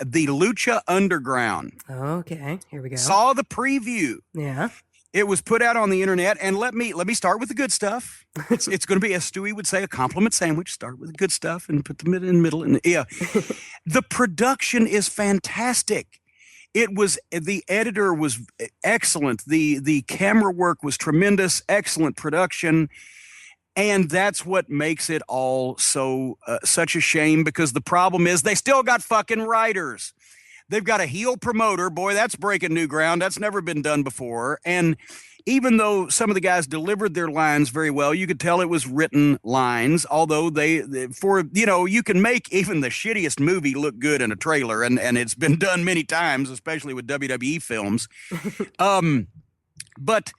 the Lucha Underground. Okay, here we go. Saw the preview. Yeah. It was put out on the internet, and let me start with the good stuff. It's going to be, as Stewie would say, a compliment sandwich. Start with the good stuff and put them in the middle. And yeah, the production is fantastic. It was, the editor was excellent. The camera work was tremendous, excellent production. And that's what makes it all so such a shame, because the problem is they still got fucking writers. They've got a heel promoter. Boy, that's breaking new ground. That's never been done before. And even though some of the guys delivered their lines very well, you could tell it was written lines, although you can make even the shittiest movie look good in a trailer. And it's been done many times, especially with WWE films. But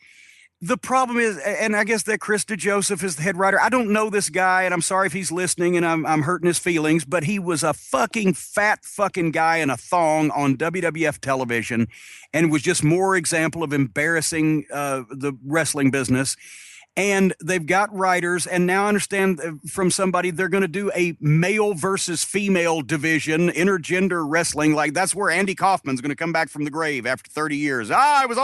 the problem is, and I guess that Chris DeJoseph is the head writer. I don't know this guy, and I'm sorry if he's listening and I'm hurting his feelings, but he was a fucking fat fucking guy in a thong on WWF television, and was just more example of embarrassing the wrestling business. And they've got writers, and now I understand from somebody they're going to do a male versus female division, intergender wrestling. Like, that's where Andy Kaufman's going to come back from the grave after 30 years. It was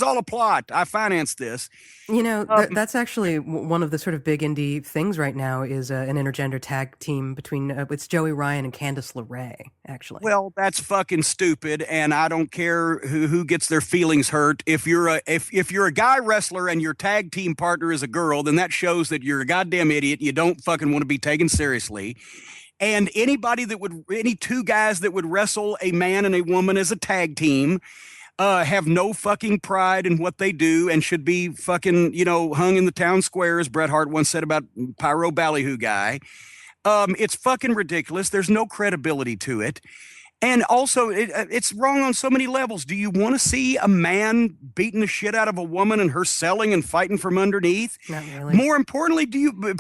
all a plot. I financed this. You know, that's actually one of the sort of big indie things right now is an intergender tag team between it's Joey Ryan and Candice LeRae, actually. Well, that's fucking stupid, and I don't care who gets their feelings hurt. If you're a guy wrestler and your tag team partner is a girl, then that shows that you're a goddamn idiot. You don't fucking want to be taken seriously. And any two guys that would wrestle a man and a woman as a tag team have no fucking pride in what they do and should be fucking, hung in the town square, as Bret Hart once said about Pyro Ballyhoo guy. It's fucking ridiculous. There's no credibility to it. And also, it's wrong on so many levels. Do you want to see a man beating the shit out of a woman and her selling and fighting from underneath? Not really. More importantly,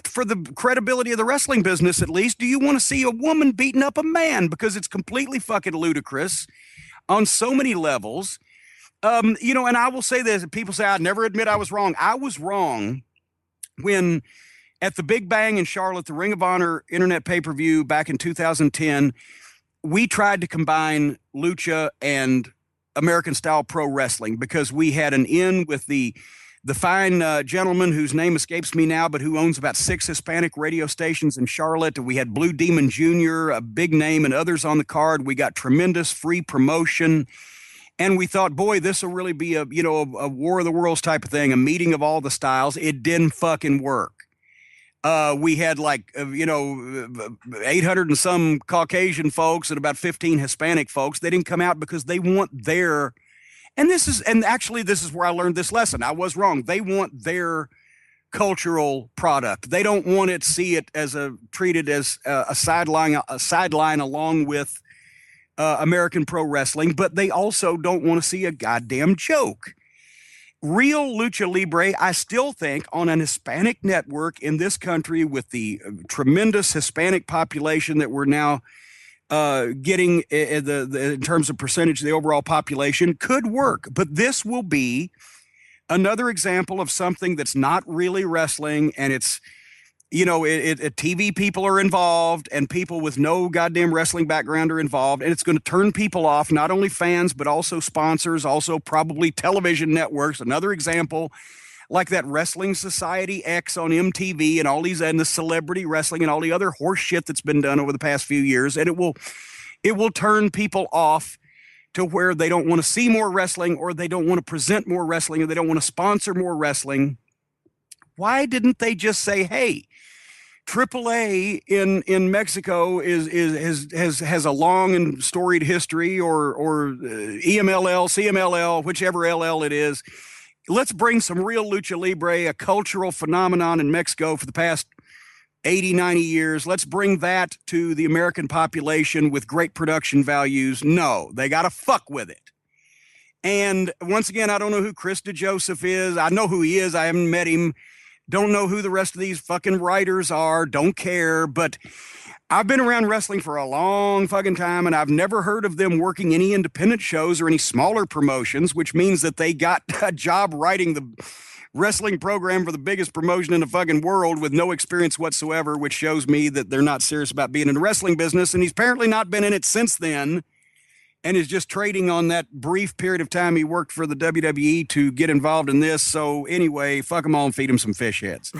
for the credibility of the wrestling business at least, do you want to see a woman beating up a man? Because it's completely fucking ludicrous on so many levels. And I will say this, people say, I'd never admit I was wrong. I was wrong when at the Big Bang in Charlotte, the Ring of Honor internet pay-per-view back in 2010, we tried to combine Lucha and American style pro wrestling because we had an in with the fine gentleman whose name escapes me now, but who owns about 6 Hispanic radio stations in Charlotte. We had Blue Demon Jr., a big name, and others on the card. We got tremendous free promotion. And we thought, boy, this will really be a War of the Worlds type of thing, a meeting of all the styles. It didn't fucking work. We had 800 and some Caucasian folks and about 15 Hispanic folks. They didn't come out because they want their, this is where I learned this lesson. I was wrong. They want their cultural product. They don't want it, see it as treated as a sideline along with American pro wrestling, but they also don't want to see a goddamn joke. Real Lucha Libre, I still think, on an Hispanic network in this country with the tremendous Hispanic population that we're now getting in terms of percentage of the overall population, could work. But this will be another example of something that's not really wrestling, and it's TV people are involved and people with no goddamn wrestling background are involved, and it's going to turn people off, not only fans, but also sponsors, also probably television networks. Another example, like that Wrestling Society X on MTV and all these, and the celebrity wrestling and all the other horse shit that's been done over the past few years. And it will turn people off to where they don't want to see more wrestling, or they don't want to present more wrestling, or they don't want to sponsor more wrestling. Why didn't they just say, hey, AAA in Mexico has a long and storied history, or EMLL, CMLL, whichever LL it is. Let's bring some real Lucha Libre, a cultural phenomenon in Mexico for the past 80, 90 years. Let's bring that to the American population with great production values. No, they got to fuck with it. And once again, I don't know who Chris DeJoseph is. I know who he is. I haven't met him. Don't know who the rest of these fucking writers are. Don't care. But I've been around wrestling for a long fucking time, and I've never heard of them working any independent shows or any smaller promotions, which means that they got a job writing the wrestling program for the biggest promotion in the fucking world with no experience whatsoever, which shows me that they're not serious about being in the wrestling business. And he's apparently not been in it since then. and is just trading on that brief period of time he worked for the WWE to get involved in this. So anyway, fuck them all and feed him some fish heads.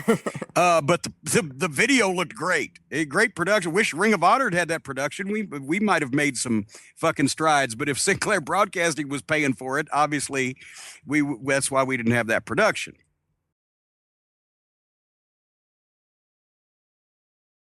But the video looked great. A great production. Wish Ring of Honor had that production. We might have made some fucking strides. But if Sinclair Broadcasting was paying for it, obviously that's why we didn't have that production.